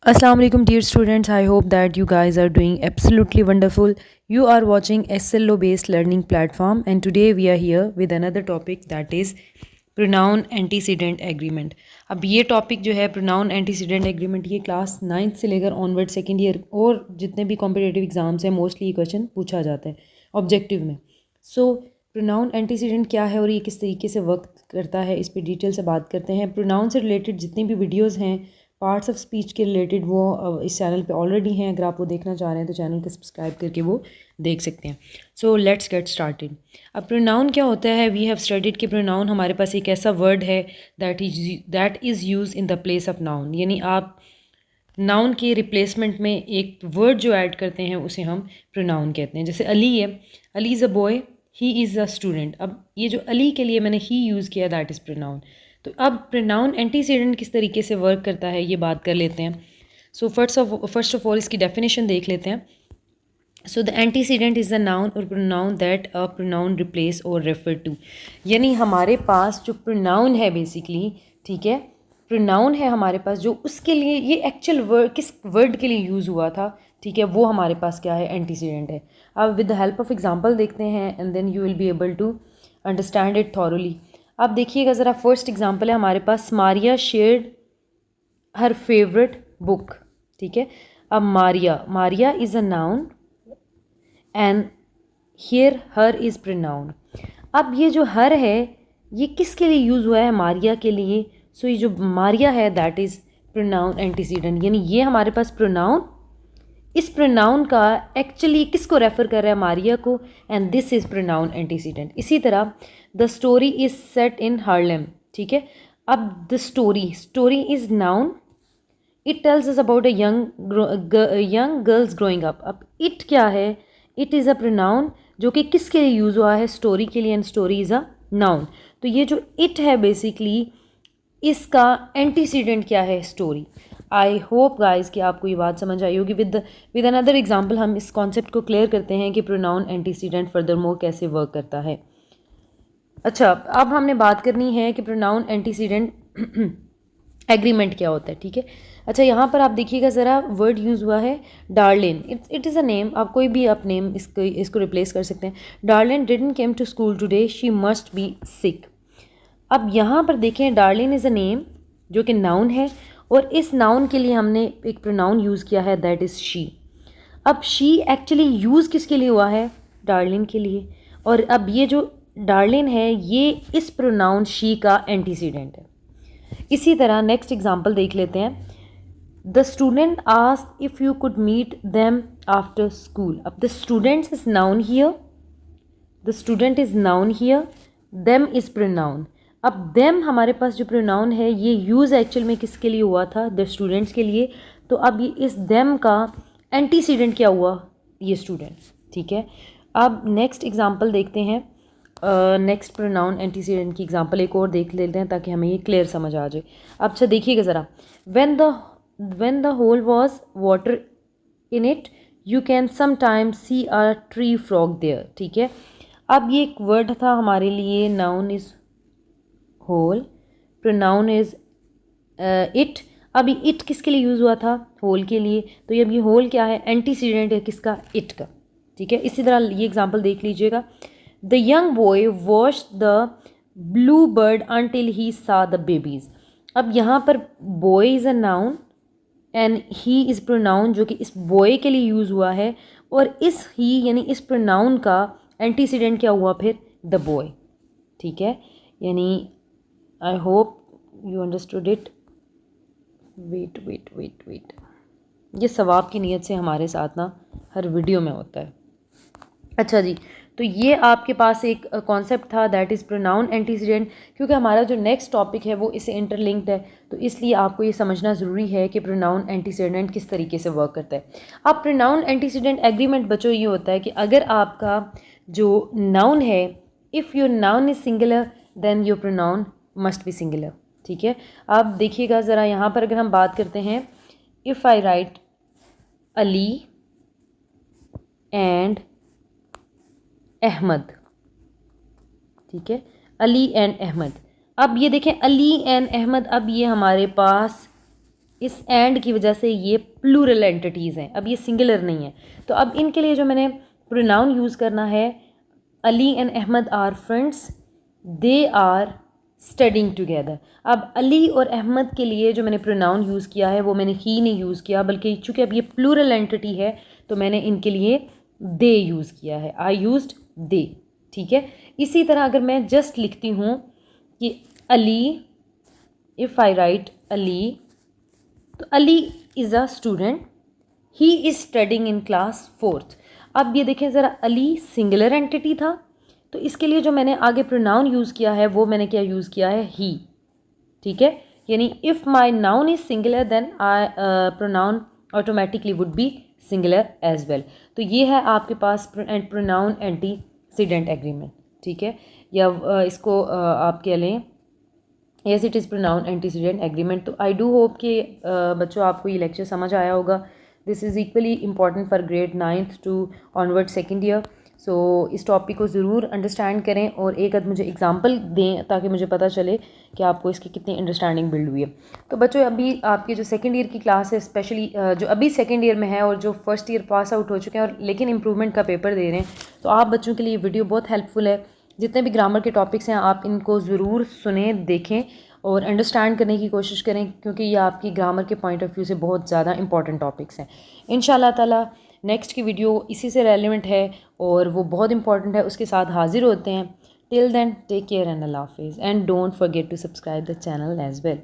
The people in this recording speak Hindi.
Assalamu alaikum dear students. I hope that you guys are doing absolutely wonderful. You are watching SLO based learning platform and today we are here with another topic that is pronoun antecedent agreement. अब ये टॉपिक जो है pronoun antecedent agreement ये क्लास 9th से लेकर ऑनवर्ड सेकेंड ईयर और जितने भी कॉम्पिटेटिव एग्जाम्स हैं मोस्टली ये क्वेश्चन पूछा जाता है ऑब्जेक्टिव में. सो प्रोनाउन एंटीसीडेंट क्या है और ये किस तरीके से वर्क करता है इस पर डिटेल से बात करते हैं. प्रोनाउन से रिलेटेड जितनी भी वीडियोज़ हैं पार्ट्स ऑफ स्पीच के रिलेटेड वो इस चैनल पे ऑलरेडी हैं. अगर आप वो देखना चाह रहे हैं तो चैनल को सब्सक्राइब करके वो देख सकते हैं. So let's get started. अब प्रोनाउन क्या होता है? वी हैव स्टडीड कि प्रोनाउन हमारे पास एक ऐसा वर्ड है that is use in the place of noun. यानी आप नाउन के रिप्लेसमेंट में एक वर्ड जो ऐड करते हैं उसे हम प्रोनाउन कहते हैं. जैसे अली है, Ali is a boy, he is a student. अब ये जो अली के लिए मैंने ही यूज़ किया दैट इज़ प्रोनाउन. तो अब प्रोनाउन एंटीसीडेंट किस तरीके से वर्क करता है ये बात कर लेते हैं. सो फर्स्ट ऑफ ऑल इसकी डेफिनेशन देख लेते हैं. So the antecedent is the noun or pronoun that a pronoun replace or refer to. यानी हमारे पास जो प्रोनाउन है बेसिकली, ठीक है, प्रोनाउन है हमारे पास जो उसके लिए ये एक्चुअल वर्ड किस वर्ड के लिए यूज़ हुआ था, ठीक है, वो हमारे पास क्या है, एंटीसीडेंट है. अब with the help of example देखते हैं and then you will be able to understand it thoroughly. अब देखिएगा ज़रा, फर्स्ट एग्जांपल है हमारे पास, Maria shared her favourite book. ठीक है, अब Maria is a noun and here her is pronoun. अब ये जो हर है ये किसके लिए यूज़ हुआ है? मारिया के लिए. सो ये जो मारिया है दैट इज़ प्रोनाउन एंटीसीडेंट. यानी ये हमारे पास प्रोनाउन, इस प्रोनाउन का एक्चुअली किसको रेफ़र कर रहा है? मारिया को. And this is pronoun antecedent. इसी तरह the story is set in Harlem. ठीक है, अब the story is noun, it tells us about a young girls growing up. अब इट क्या है? इट इज़ अ प्रोनाउन जो कि किसके लिए यूज़ हुआ है? स्टोरी के लिए. And story is a noun. तो ये जो इट है बेसिकली इसका एंटीसीडेंट क्या है? स्टोरी. आई होप गाइज कि आपको ये बात समझ आई होगी. विद अनदर एग्जाम्पल हम इस कॉन्सेप्ट को क्लियर करते हैं कि प्रोनाउन एंटीसीडेंट फर्दर मोर कैसे वर्क करता है. अच्छा, अब हमने बात करनी है कि प्रोनाउन एंटीसीडेंट एग्रीमेंट क्या होता है. ठीक है, अच्छा यहाँ पर आप देखिएगा ज़रा, वर्ड यूज़ हुआ है Darlene. It is a name. आप कोई भी आप नेम इसको रिप्लेस कर सकते हैं. Darlene didn't came to school today, she must be sick. अब यहाँ पर देखें, डार्लिन इज़ अ नेम जो कि नाउन है और इस नाउन के लिए हमने एक प्रोनाउन यूज़ किया है दैट इज़ शी. अब शी एक्चुअली यूज़ किसके लिए हुआ है? डार्लिन के लिए. और अब ये जो डार्लिन है ये इस प्रोनाउन शी का एंटीसीडेंट है. इसी तरह नेक्स्ट एग्जांपल देख लेते हैं. The student asked if you could meet them after school. अब the student is noun here, the student is noun here, them is pronoun. अब देम हमारे पास जो प्रोनाउन है ये यूज़ एक्चुअल में किसके लिए हुआ था? द स्टूडेंट्स के लिए. तो अब ये इस देम का एंटीसीडेंट क्या हुआ? ये स्टूडेंट. ठीक है, अब नेक्स्ट एग्जांपल देखते हैं. नेक्स्ट प्रोनाउन एंटीसीडेंट की एग्जांपल एक और देख लेते हैं ताकि हमें ये क्लियर समझ आ जाए. अब अच्छा देखिएगा ज़रा, when the hole was water in it you can sometimes see a tree frog there. ठीक है, अब ये एक वर्ड था हमारे लिए, noun is hole, pronoun is it. अब इट किसके लिए यूज़ हुआ था? होल के लिए. तो ये अब ये होल क्या है? एंटीसीडेंट है किसका? इट का. ठीक है, इसी तरह ये एग्जांपल देख लीजिएगा. The young boy watched the blue bird until he सा द बेबीज़. अब यहाँ पर boy is a noun and he is pronoun जो कि इस बॉय के लिए यूज़ हुआ है और इस ही यानी इस प्रोनाउन का एंटीसीडेंट क्या हुआ फिर? The boy. ठीक है, यानी I hope you understood it. Wait ये सवाब की नीयत से हमारे साथ ना हर वीडियो में होता है. अच्छा जी, तो ये आपके पास एक कॉन्सेप्ट था दैट इज़ प्रोनाउन एंटीसीडेंट. क्योंकि हमारा जो नेक्स्ट टॉपिक है वो इससे इंटरलिंक्ड है तो इसलिए आपको ये समझना ज़रूरी है कि प्रोनाउन एंटीसीडेंट किस तरीके से वर्क करता है. अब प्रोनाउन एंटीसीडेंट एग्रीमेंट बच्चों ये होता है कि अगर आपका जो नाउन है, if your noun is singular then your pronoun must be singular. ठीक है, अब देखिएगा ज़रा, यहाँ पर अगर हम बात करते हैं, if I write Ali and Ahmad. ठीक है, अली एंड अहमद. अब ये देखें, अली एंड अहमद, अब ये हमारे पास इस एंड की वजह से ये प्लूरल एंटिटीज़ हैं, अब ये सिंगुलर नहीं है। तो अब इनके लिए जो मैंने प्रोनाउन यूज़ करना है, Ali and Ahmad are friends, they are studying together. अब अली और अहमद के लिए जो मैंने प्रोनाउन यूज़ किया है वो मैंने ही नहीं यूज़ किया, बल्कि चूँकि अब ये प्लूरल एंटिटी है तो मैंने इनके लिए दे यूज़ किया है, आई यूज्ड दे। ठीक है, इसी तरह अगर मैं जस्ट लिखती हूँ कि Ali, if I write Ali, तो Ali is a student, he is studying in class 4th। अब ये देखें ज़रा, अली सिंगुलर एंटिटी था, तो इसके लिए जो मैंने आगे प्रोनाउन यूज़ किया है वो मैंने क्या यूज़ किया है, ही। ठीक है, यानी if my noun is singular then I pronoun automatically would be singular as well. तो ये है आपके पास प्रोनाउन एंटीसीडेंट एग्रीमेंट। ठीक है, या इसको आप कह लें yes it is pronoun antecedent agreement. तो आई डू होप कि बच्चों आपको ये लेक्चर समझ आया होगा। This is equally important for grade 9th to onward second year. सो इस टॉपिक को ज़रूर अंडरस्टैंड करें और एक मुझे एग्जांपल दें ताकि मुझे पता चले कि आपको इसकी कितनी अंडरस्टैंडिंग बिल्ड हुई है। तो बच्चों अभी आपके जो सेकेंड ईयर की क्लास है, स्पेशली जो अभी सेकेंड ईयर में है और जो फर्स्ट ईयर पास आउट हो चुके हैं और लेकिन इम्प्रूवमेंट का पेपर दे रहे हैं, तो आप बच्चों के लिए वीडियो बहुत हेल्पफुल है। जितने भी ग्रामर के टॉपिक्स हैं आप इनको ज़रूर सुने, देखें और अंडरस्टैंड करने की कोशिश करें, क्योंकि ये आपकी ग्रामर के पॉइंट ऑफ व्यू से बहुत ज़्यादा इंपॉर्टेंट टॉपिक्स हैं। इंशाल्लाह ताला नेक्स्ट की वीडियो इसी से रेलिवेंट है और वो बहुत इंपॉर्टेंट है, उसके साथ हाजिर होते हैं। Till then take care and अल्लाह हाफिज़ and don't forget to subscribe the channel as well.